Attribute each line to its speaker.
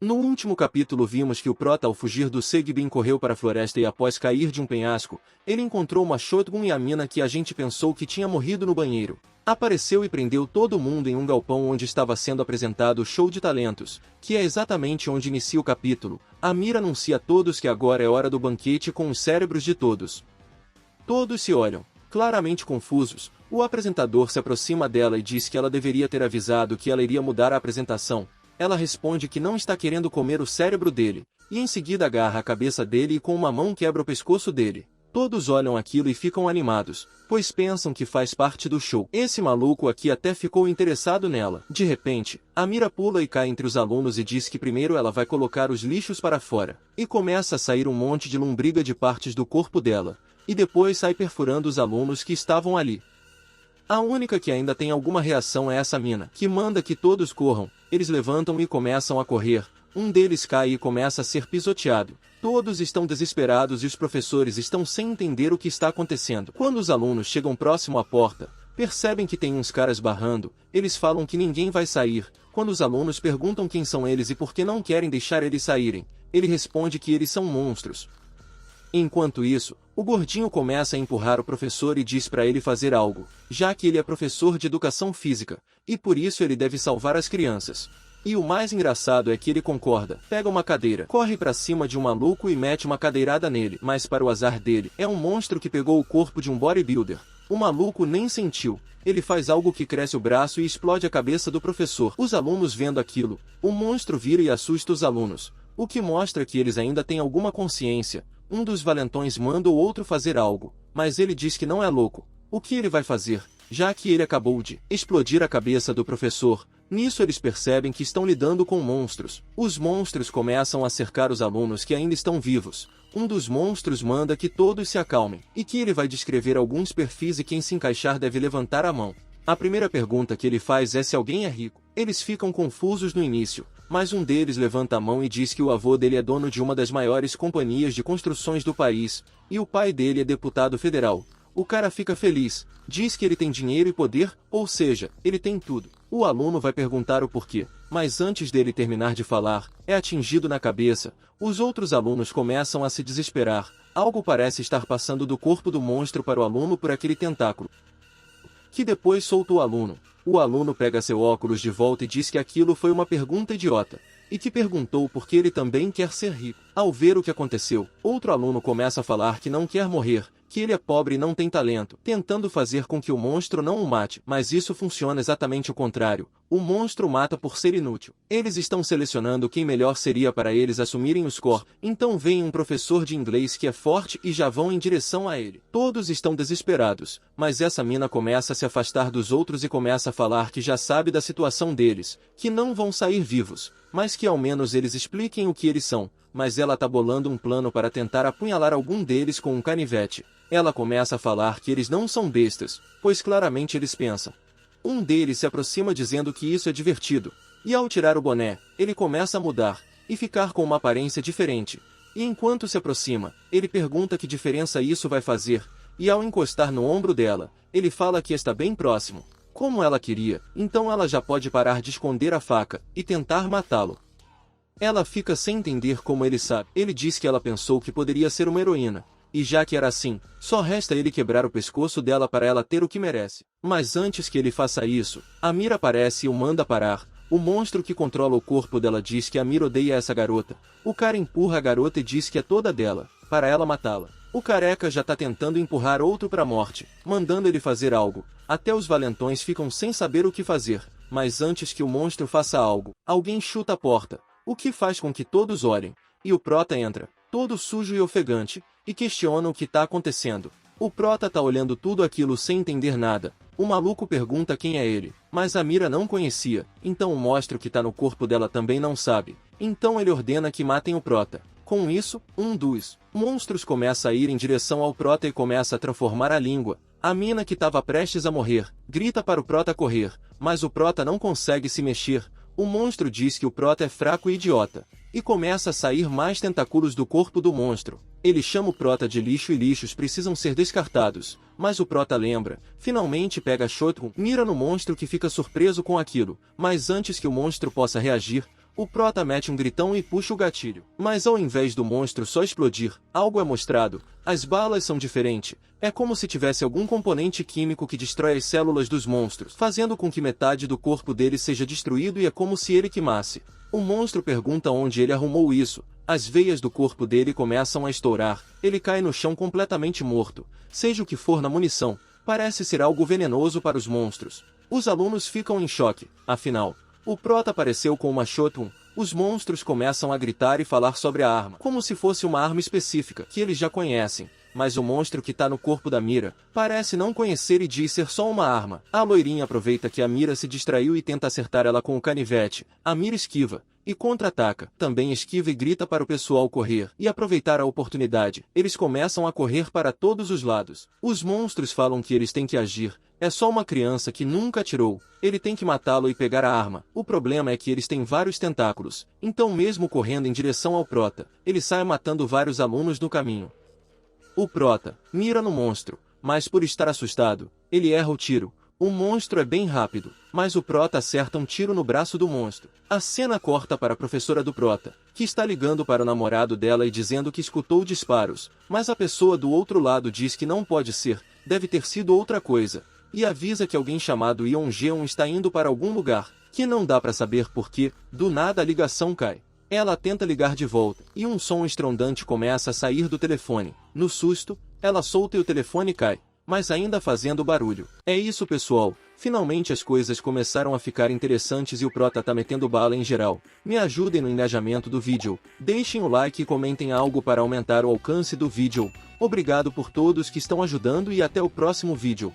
Speaker 1: No último capítulo vimos que o Prota ao fugir do Segbin correu para a floresta e após cair de um penhasco, ele encontrou uma Shotgun e a mina que a gente pensou que tinha morrido no banheiro. Apareceu e prendeu todo mundo em um galpão onde estava sendo apresentado o show de talentos, que é exatamente onde inicia o capítulo. A Mira anuncia a todos que agora é hora do banquete com os cérebros de todos. Todos se olham, claramente confusos. O apresentador se aproxima dela e diz que ela deveria ter avisado que ela iria mudar a apresentação. Ela responde que não está querendo comer o cérebro dele, e em seguida agarra a cabeça dele e com uma mão quebra o pescoço dele. Todos olham aquilo e ficam animados, pois pensam que faz parte do show. Esse maluco aqui até ficou interessado nela. De repente, a Mira pula e cai entre os alunos e diz que primeiro ela vai colocar os lixos para fora. E começa a sair um monte de lombriga de partes do corpo dela, e depois sai perfurando os alunos que estavam ali. A única que ainda tem alguma reação é essa mina, que manda que todos corram. Eles levantam e começam a correr. Um deles cai e começa a ser pisoteado. Todos estão desesperados e os professores estão sem entender o que está acontecendo. Quando os alunos chegam próximo à porta, percebem que tem uns caras barrando. Eles falam que ninguém vai sair. Quando os alunos perguntam quem são eles e por que não querem deixar eles saírem, ele responde que eles são monstros. Enquanto isso, o gordinho começa a empurrar o professor e diz para ele fazer algo, já que ele é professor de educação física, e por isso ele deve salvar as crianças. E o mais engraçado é que ele concorda, pega uma cadeira, corre pra cima de um maluco e mete uma cadeirada nele, mas para o azar dele, é um monstro que pegou o corpo de um bodybuilder. O maluco nem sentiu, ele faz algo que cresce o braço e explode a cabeça do professor. Os alunos vendo aquilo, o monstro vira e assusta os alunos, o que mostra que eles ainda têm alguma consciência. Um dos valentões manda o outro fazer algo, mas ele diz que não é louco. O que ele vai fazer, já que ele acabou de explodir a cabeça do professor? Nisso eles percebem que estão lidando com monstros. Os monstros começam a cercar os alunos que ainda estão vivos. Um dos monstros manda que todos se acalmem, e que ele vai descrever alguns perfis e quem se encaixar deve levantar a mão. A primeira pergunta que ele faz é se alguém é rico. Eles ficam confusos no início, mas um deles levanta a mão e diz que o avô dele é dono de uma das maiores companhias de construções do país, e o pai dele é deputado federal. O cara fica feliz, diz que ele tem dinheiro e poder, ou seja, ele tem tudo. O aluno vai perguntar o porquê, mas antes dele terminar de falar, é atingido na cabeça. Os outros alunos começam a se desesperar. Algo parece estar passando do corpo do monstro para o aluno por aquele tentáculo, que depois solta o aluno. O aluno pega seu óculos de volta e diz que aquilo foi uma pergunta idiota, e que perguntou por que ele também quer ser rico. Ao ver o que aconteceu, outro aluno começa a falar que não quer morrer, que ele é pobre e não tem talento, tentando fazer com que o monstro não o mate, mas isso funciona exatamente o contrário. O monstro mata por ser inútil. Eles estão selecionando quem melhor seria para eles assumirem os corpos. Então vem um professor de inglês que é forte e já vão em direção a ele. Todos estão desesperados, mas essa mina começa a se afastar dos outros e começa a falar que já sabe da situação deles, que não vão sair vivos, mas que ao menos eles expliquem o que eles são. Mas ela tá bolando um plano para tentar apunhalar algum deles com um canivete. Ela começa a falar que eles não são bestas, pois claramente eles pensam. Um deles se aproxima dizendo que isso é divertido, e ao tirar o boné, ele começa a mudar, e ficar com uma aparência diferente. E enquanto se aproxima, ele pergunta que diferença isso vai fazer, e ao encostar no ombro dela, ele fala que está bem próximo. Como ela queria, então ela já pode parar de esconder a faca, e tentar matá-lo. Ela fica sem entender como ele sabe. Ele diz que ela pensou que poderia ser uma heroína. E já que era assim, só resta ele quebrar o pescoço dela para ela ter o que merece. Mas antes que ele faça isso, a Mira aparece e o manda parar. O monstro que controla o corpo dela diz que a Mira odeia essa garota. O cara empurra a garota e diz que é toda dela, para ela matá-la. O careca já tá tentando empurrar outro pra morte, mandando ele fazer algo. Até os valentões ficam sem saber o que fazer. Mas antes que o monstro faça algo, alguém chuta a porta, o que faz com que todos olhem. E o Prota entra, todo sujo e ofegante, e questiona o que tá acontecendo. O Prota tá olhando tudo aquilo sem entender nada. O maluco pergunta quem é ele, mas a Mira não conhecia, então o monstro que tá no corpo dela também não sabe. Então ele ordena que matem o Prota. Com isso, um dos monstros começa a ir em direção ao Prota e começa a transformar a língua. A mina que estava prestes a morrer, grita para o Prota correr, mas o Prota não consegue se mexer. O monstro diz que o Prota é fraco e idiota, e começa a sair mais tentáculos do corpo do monstro. Ele chama o Prota de lixo e lixos precisam ser descartados, mas o Prota lembra, finalmente pega a Shotgun, mira no monstro que fica surpreso com aquilo, mas antes que o monstro possa reagir, O Prota mete um gritão e puxa o gatilho. Mas ao invés do monstro só explodir, algo é mostrado. As balas são diferentes. É como se tivesse algum componente químico que destrói as células dos monstros, fazendo com que metade do corpo dele seja destruído e é como se ele queimasse. O monstro pergunta onde ele arrumou isso. As veias do corpo dele começam a estourar. Ele cai no chão completamente morto. Seja o que for na munição, parece ser algo venenoso para os monstros. Os alunos ficam em choque. Afinal, o Prota apareceu com uma shotgun. Os monstros começam a gritar e falar sobre a arma, como se fosse uma arma específica, que eles já conhecem. Mas o monstro que está no corpo da Mira parece não conhecer e diz ser só uma arma. A loirinha aproveita que a Mira se distraiu e tenta acertar ela com o canivete. A Mira esquiva e contra-ataca. Também esquiva e grita para o pessoal correr e aproveitar a oportunidade. Eles começam a correr para todos os lados. Os monstros falam que eles têm que agir. É só uma criança que nunca atirou. Ele tem que matá-lo e pegar a arma. O problema é que eles têm vários tentáculos. Então mesmo correndo em direção ao Prota, ele sai matando vários alunos no caminho. O Prota mira no monstro, mas por estar assustado, ele erra o tiro. O monstro é bem rápido, mas o Prota acerta um tiro no braço do monstro. A cena corta para a professora do Prota, que está ligando para o namorado dela e dizendo que escutou disparos, mas a pessoa do outro lado diz que não pode ser, deve ter sido outra coisa, e avisa que alguém chamado Yeon-jeon está indo para algum lugar, que não dá para saber porquê. Do nada a ligação cai. Ela tenta ligar de volta, e um som estrondante começa a sair do telefone. No susto, ela solta e o telefone cai, mas ainda fazendo barulho. É isso, pessoal. Finalmente as coisas começaram a ficar interessantes e o Prota tá metendo bala em geral. Me ajudem no engajamento do vídeo. Deixem o like e comentem algo para aumentar o alcance do vídeo. Obrigado por todos que estão ajudando e até o próximo vídeo.